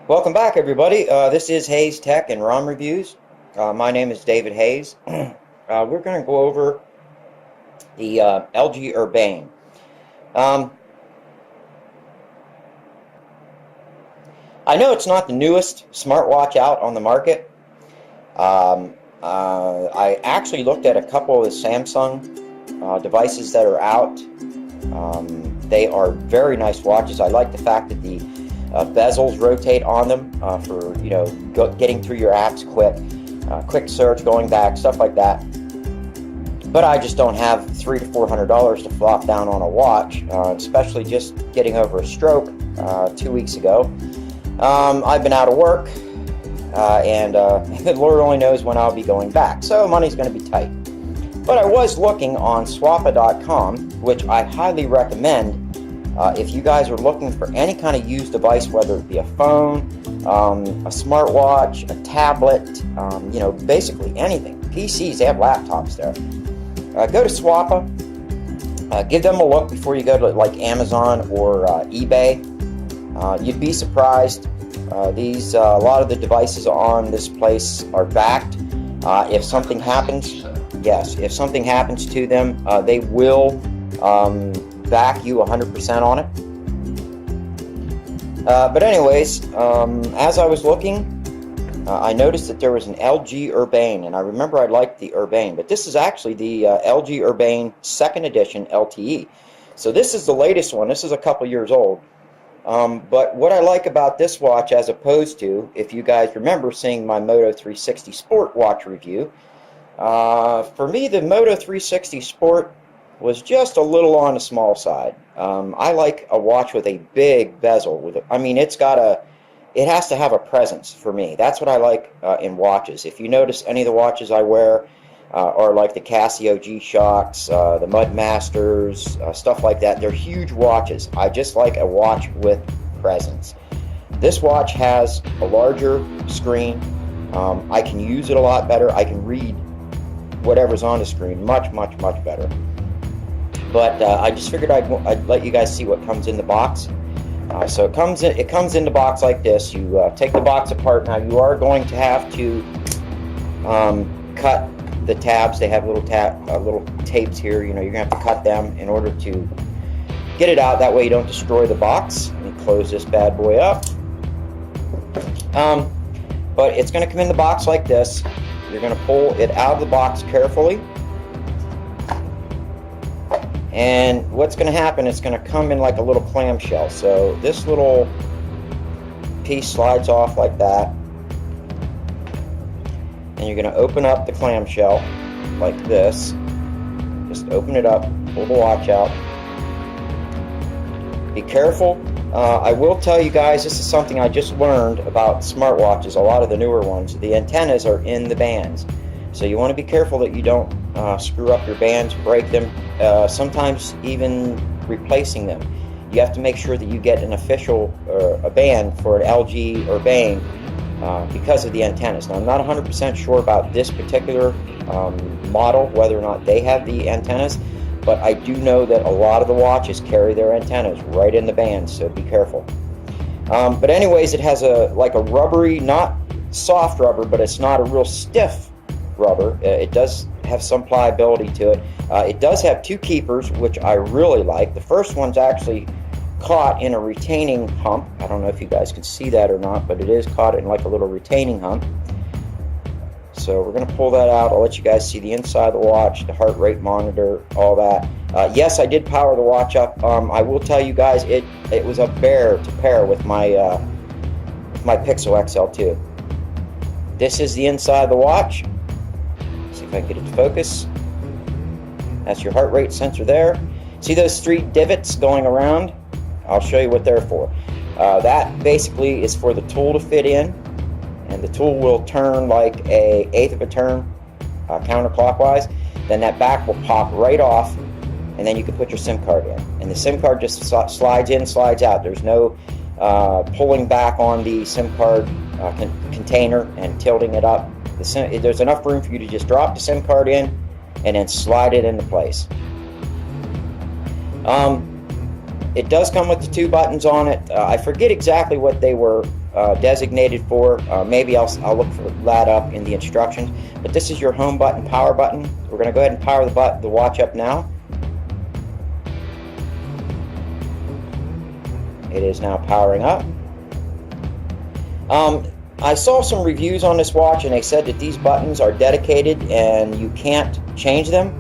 Welcome back, everybody. This is Hayes Tech and ROM Reviews. My name is David Hayes. We're going to go over the LG Urbane. I know it's not the newest smartwatch out on the market. I actually looked at a couple of the Samsung devices that are out. They are very nice watches. I like the fact that the bezels rotate on them for getting through your apps quick search, going back, stuff like that. But I just don't have $300 to $400 to flop down on a watch, especially just getting over a stroke 2 weeks ago. I've been out of work, and the Lord only knows when I'll be going back, so money's going to be tight. But I was looking on Swappa.com, which I highly recommend if you guys are looking for any kind of used device, whether it be a phone, a smartwatch, a tablet, basically anything. PCs, they have laptops there. Go to Swappa. Give them a look before you go to like Amazon or eBay. You'd be surprised. A lot of the devices on this place are backed. If something happens, if something happens to them, they will back you 100% on it. But anyways, as I was looking, I noticed that there was an LG Urbane, and I remember I liked the Urbane, but this is actually the LG Urbane 2nd edition LTE. So this is the latest one. This is a couple years old. But what I like about this watch, as opposed to, if you guys remember seeing my Moto 360 Sport watch review, for me the Moto 360 Sport was just a little on the small side. I like a watch with a big bezel. It has to have a presence for me. That's what I like in watches. If you notice, any of the watches I wear are like the Casio G-Shocks, the Mudmasters, stuff like that. They're huge watches. I just like a watch with presence. This watch has a larger screen. I can use it a lot better. I can read whatever's on the screen much better. But I just figured I'd let you guys see what comes in the box. So it comes in the box like this. You take the box apart. Now you are going to have to cut the tabs. They have little tapes here. You're gonna have to cut them in order to get it out. That way you don't destroy the box. Let me close this bad boy up. But it's gonna come in the box like this. You're gonna pull it out of the box carefully. And what's going to happen, it's going to come in like a little clamshell. So this little piece slides off like that. And you're going to open up the clamshell like this. Just open it up, pull the watch out. Be careful. I will tell you guys, this is something I just learned about smartwatches, a lot of the newer ones. The antennas are in the bands. So you want to be careful that you don't screw up your bands, break them, sometimes even replacing them. You have to make sure that you get an official a band for an LG Urbane because of the antennas. Now, I'm not 100% sure about this particular model, whether or not they have the antennas, but I do know that a lot of the watches carry their antennas right in the bands, so be careful. But anyways, it has like a rubbery, not soft rubber, but it's not a real stiff rubber. It does have some pliability to it. It does have two keepers, which I really like. The first one's actually caught in a retaining hump. I don't know if you guys can see that or not, but it is caught in like a little retaining hump. So we're going to pull that out. I'll let you guys see the inside of the watch, the heart rate monitor, all that. Yes, I did power the watch up. I will tell you guys, it was a bear to pair with my Pixel XL2. This is the inside of the watch. See if I can get it to focus. That's your heart rate sensor there. See those 3 divots going around? I'll show you what they're for. That basically is for the tool to fit in, and the tool will turn like a 1/8 of a turn counterclockwise. Then that back will pop right off, and then you can put your SIM card in. And the SIM card just slides in, slides out. There's no pulling back on the SIM card container and tilting it up. There's enough room for you to just drop the SIM card in and then slide it into place. It does come with the 2 buttons on it. I forget exactly what they were designated for. Maybe I'll look for that up in the instructions. But this is your home button, power button. We're going to go ahead and power the watch up now. It is now powering up. I saw some reviews on this watch, and they said that these buttons are dedicated and you can't change them.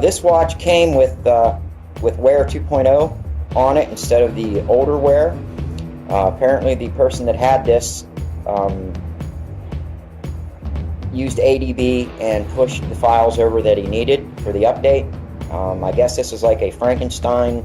This watch came with Wear 2.0 on it instead of the older Wear. Apparently the person that had this used ADB and pushed the files over that he needed for the update. I guess this is like a Frankenstein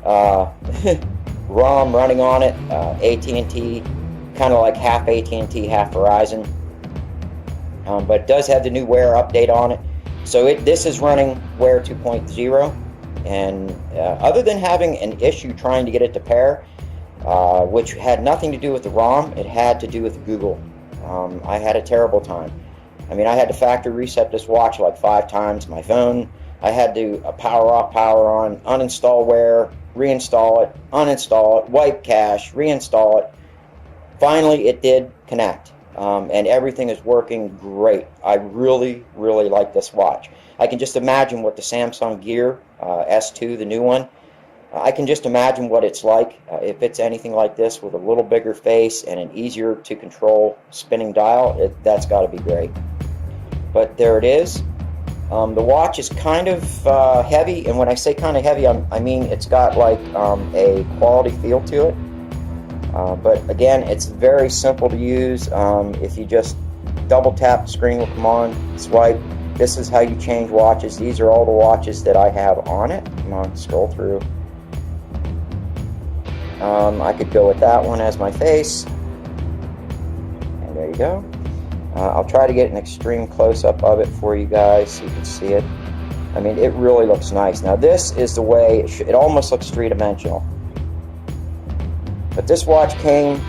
ROM running on it, AT&T, kind of like half AT&T, half Verizon. But it does have the new Wear update on it. So this is running Wear 2.0. And other than having an issue trying to get it to pair, which had nothing to do with the ROM, it had to do with Google. I had a terrible time. I mean, I had to factory reset this watch like 5 times. My phone, I had to power off, power on, uninstall Wear, reinstall it, uninstall it, wipe cache, reinstall it. Finally, it did connect, and everything is working great. I really, really like this watch. I can just imagine what the Samsung Gear S2, the new one, I can just imagine what it's like if it's anything like this with a little bigger face and an easier to control spinning dial. That's got to be great. But there it is. The watch is kind of heavy, and when I say kind of heavy, I mean it's got like a quality feel to it. But again, it's very simple to use. If you just double tap, the screen will come on, swipe. This is how you change watches. These are all the watches that I have on it. Come on, scroll through. I could go with that one as my face. And there you go. I'll try to get an extreme close-up of it for you guys so you can see it. I mean, it really looks nice. Now this is the way, it almost looks three-dimensional. But this watch came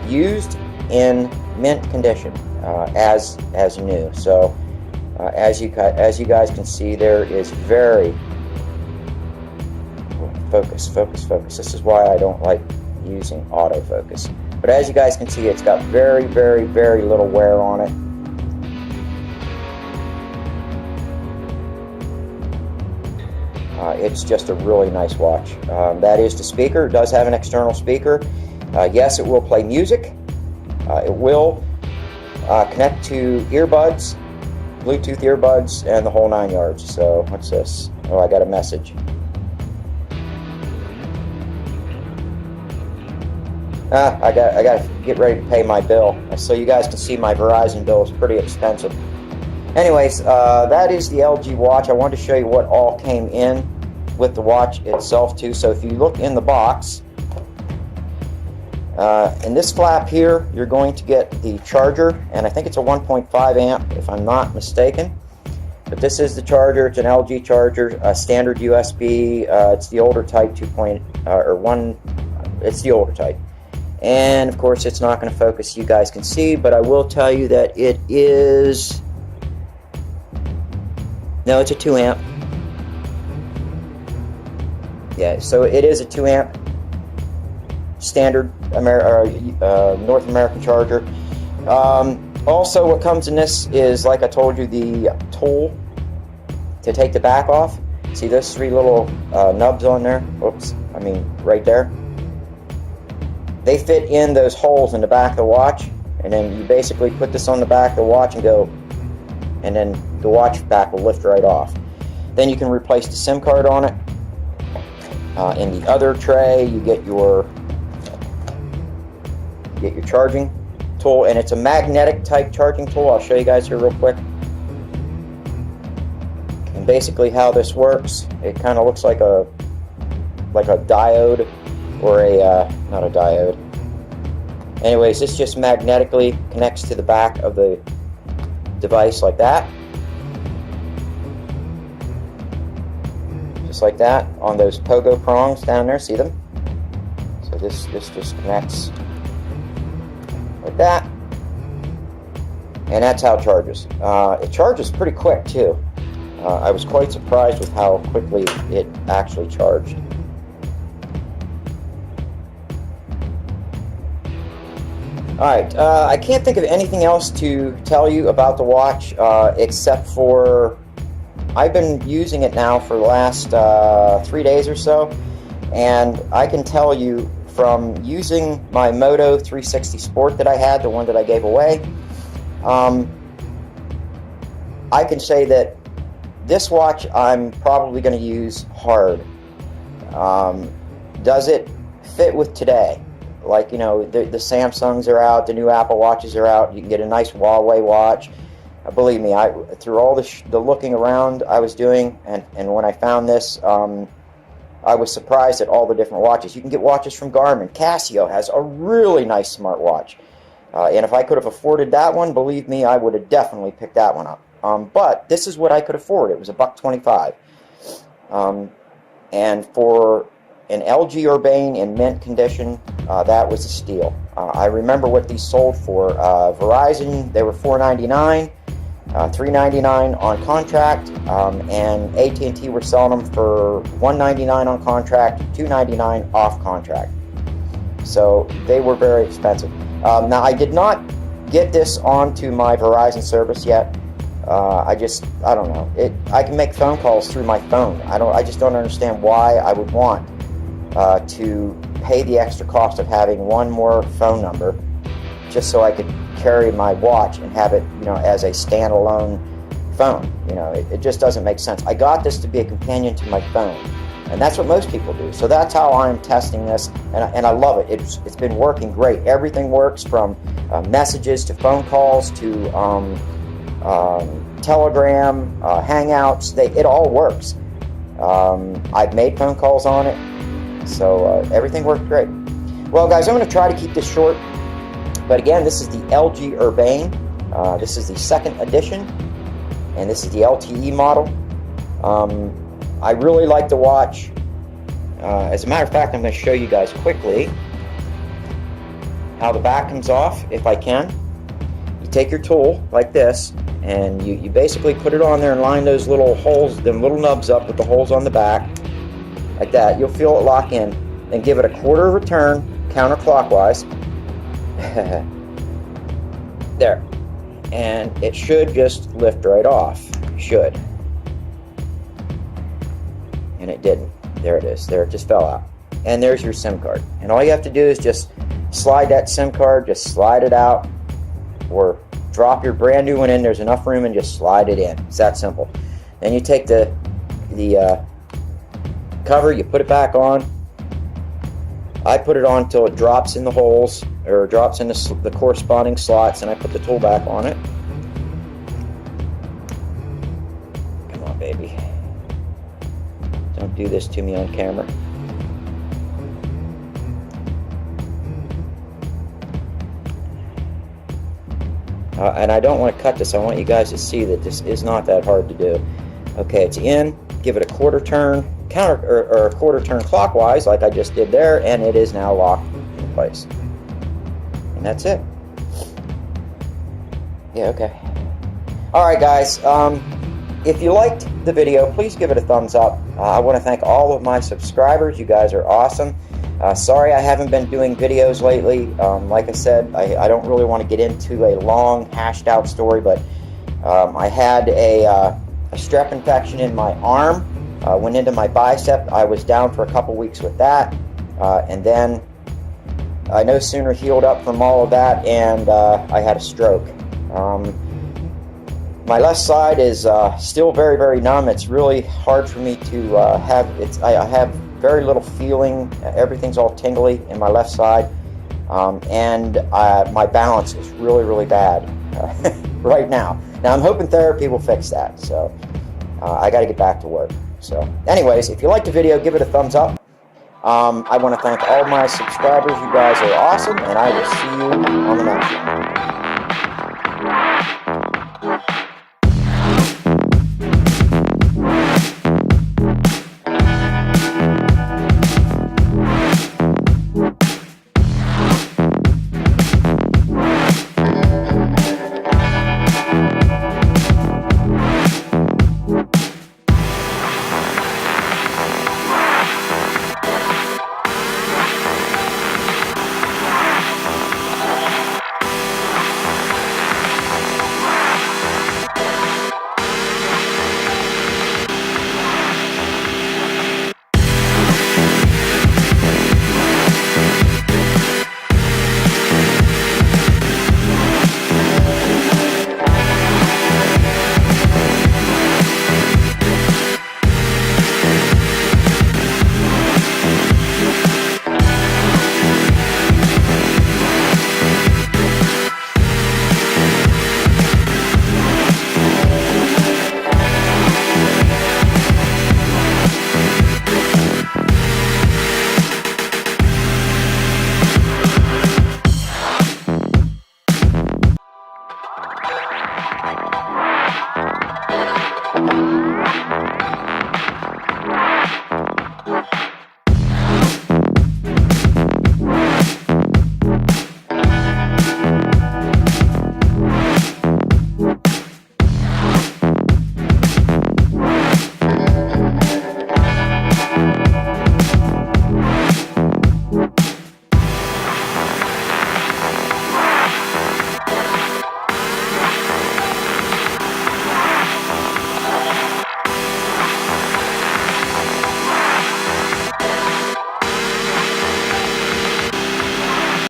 used in mint condition as new. So as you guys can see, there is very focus. This is why I don't like using autofocus. But as you guys can see, it's got very, very, very little wear on it. It's just a really nice watch. That is the speaker. It does have an external speaker. Yes, it will play music. It will connect to earbuds, Bluetooth earbuds, and the whole 9 yards. So what's this? Oh, I got a message. I got to get ready to pay my bill. So you guys can see my Verizon bill is pretty expensive. Anyways, that is the LG watch. I wanted to show you what all came in with the watch itself too. So if you look in the box, in this flap here, you're going to get the charger, and I think it's a 1.5 amp if I'm not mistaken. But this is the charger. It's an LG charger, a standard USB. It's the older type, it's the older type. And of course it's not going to focus, you guys can see, but I will tell you that it is, no, it's a 2 amp. Yeah, so it is a 2 amp standard North American charger. Also what comes in this is, like I told you, the tool to take the back off. See those 3 little nubs on there? Oops, I mean right there. They fit in those holes in the back of the watch, and then you basically put this on the back of the watch and go, and then the watch back will lift right off. Then you can replace the SIM card on it. In the other tray, you get your charging tool, and it's a magnetic type charging tool. I'll show you guys here real quick. And basically how this works, it kind of looks like a diode, or not a diode. Anyways, this just magnetically connects to the back of the device like that. Just like that, on those pogo prongs down there, see them? So this just connects like that. And that's how it charges. It charges pretty quick too. I was quite surprised with how quickly it actually charged. Alright, I can't think of anything else to tell you about the watch except for I've been using it now for the last 3 days or so, and I can tell you from using my Moto 360 Sport that I had, the one that I gave away, I can say that this watch I'm probably going to use hard. Does it fit with today? Like, you know, the Samsungs are out, the new Apple Watches are out, you can get a nice Huawei watch. Believe me, through all the looking around I was doing, and when I found this, I was surprised at all the different watches. You can get watches from Garmin. Casio has a really nice smartwatch. And if I could have afforded that one, believe me, I would have definitely picked that one up. But this is what I could afford. It was $125. And for an LG Urbane in mint condition, that was a steal. I remember what these sold for. Verizon, they were $499, $399 on contract, and AT&T were selling them for $199 on contract, $299 off contract. So they were very expensive. Now, I did not get this onto my Verizon service yet. I don't know. I can make phone calls through my phone. I just don't understand why I would want to pay the extra cost of having one more phone number just so I could carry my watch and have it, you know, as a standalone phone. You know, it just doesn't make sense. I got this to be a companion to my phone, and that's what most people do. So that's how I'm testing this, and I love it. It's been working great. Everything works from messages to phone calls to Telegram, Hangouts. It all works. I've made phone calls on it. So everything worked great. Well, guys, I'm going to try to keep this short. But again, this is the LG Urbane. This is the 2nd edition. And this is the LTE model. I really like the watch. As a matter of fact, I'm going to show you guys quickly how the back comes off, if I can. You take your tool like this, and you basically put it on there and line those little holes, them little nubs up with the holes on the back. Like that. You'll feel it lock in, and give it a quarter of a turn counterclockwise. There. And it should just lift right off. Should. And it didn't. There it is. There, it just fell out. And there's your SIM card. And all you have to do is just slide that SIM card, just slide it out, or drop your brand new one in. There's enough room, and just slide it in. It's that simple. Then you take the cover, you put it back on. I put it on until it drops in the holes, or drops in the corresponding slots, and I put the tool back on it. Come on, baby. Don't do this to me on camera. And I don't want to cut this. I want you guys to see that this is not that hard to do. Okay, it's in. Give it a quarter turn, or a quarter turn clockwise, like I just did there, and it is now locked in place. And that's it. Yeah, okay. Alright, guys, if you liked the video, please give it a thumbs up. I want to thank all of my subscribers. You guys are awesome. Sorry I haven't been doing videos lately. Like I said, I don't really want to get into a long, hashed out story, but I had a strep infection in my arm, went into my bicep. I was down for a couple weeks with that, and then I no sooner healed up from all of that, and I had a stroke. My left side is still very, very numb. It's really hard for me to have. I have very little feeling. Everything's all tingly in my left side, and my balance is really, really bad right now. Now I'm hoping therapy will fix that. So I got to get back to work. So, anyways, if you liked the video, give it a thumbs up. I want to thank all my subscribers. You guys are awesome, and I will see you on the next one.